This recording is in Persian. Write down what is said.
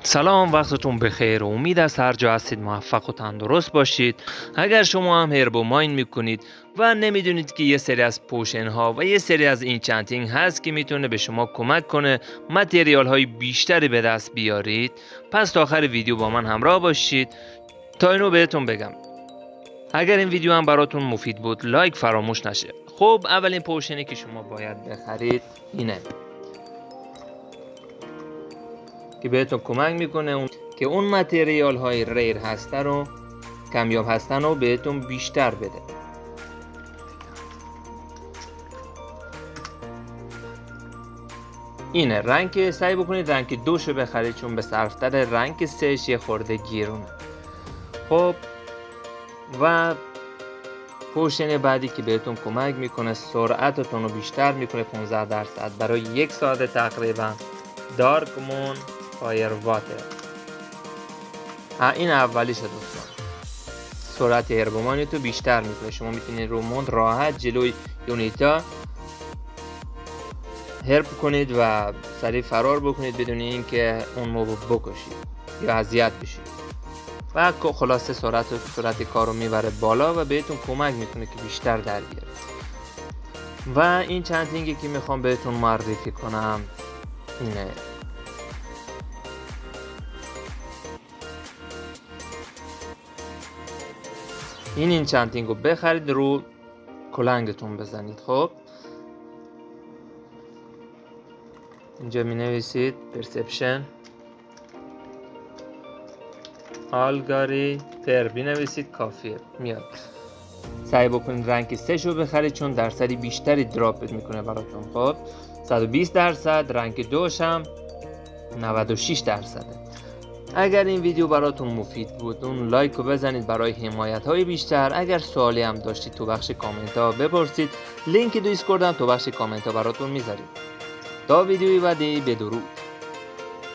سلام، وقتتون بخیر. امید است هر جا هستید موفق و تندرست باشید. اگر شما هم هربو ماین میکنید و نمیدونید که یه سری از پوشن ها و یه سری از اینچنتینگ هست که میتونه به شما کمک کنه متریال های بیشتری به دست بیارید، پس تا آخر ویدیو با من همراه باشید تا اینو بهتون بگم. اگر این ویدیو هم براتون مفید بود لایک فراموش نشه. خب اولین پوشنی که شما باید بخرید اینه که بهتون کمک میکنه که اون متریال های ریر هستن رو کمیاب هستن رو بهتون بیشتر بده. اینه رنگ، سعی بکنید رنگ 2 شو بخرید چون به صرفتر رنگ 3 یه خورده گیرونه. خب و پوشن بعدی که بهتون کمک میکنه سرعتتون رو بیشتر میکنه 15% برای 1 ساعت تقریبا. دارک مون فایر واتر. این اولیشه دوستان. سرعت هربومانی تو بیشتر میکنه. شما میتونید رو موند راحت جلوی یونیتا هرب کنید و سریع فرار بکنید بدون اینکه اون موب بکشید یا اذیت بشید. و خلاصه سرعت کار رو میبره بالا و بهتون کمک میکنه که بیشتر در بیارید. و این چندینگی که میخوام بهتون معرفی کنم اینه. این چندینگ رو بخرید رو کلنگتون بزنید. خب اینجا می نویسید پرسپشن آلگاری تر بنویسید کافیه میاد. سعی بکنید رنگ 3 شو بخرید چون درصدی بیشتری دراپ میکنه براتون. خب 120%، رنگ 2 هم 96%. اگر این ویدیو براتون مفید بود اون لایک رو بزنید برای حمایت های بیشتر. اگر سوالی هم داشتید تو بخش کامنت ها بپرسید. لینک دیسکورد هم تو بخش کامنت ها براتون میذاریم. تا ویدیوی بعدی بدرود.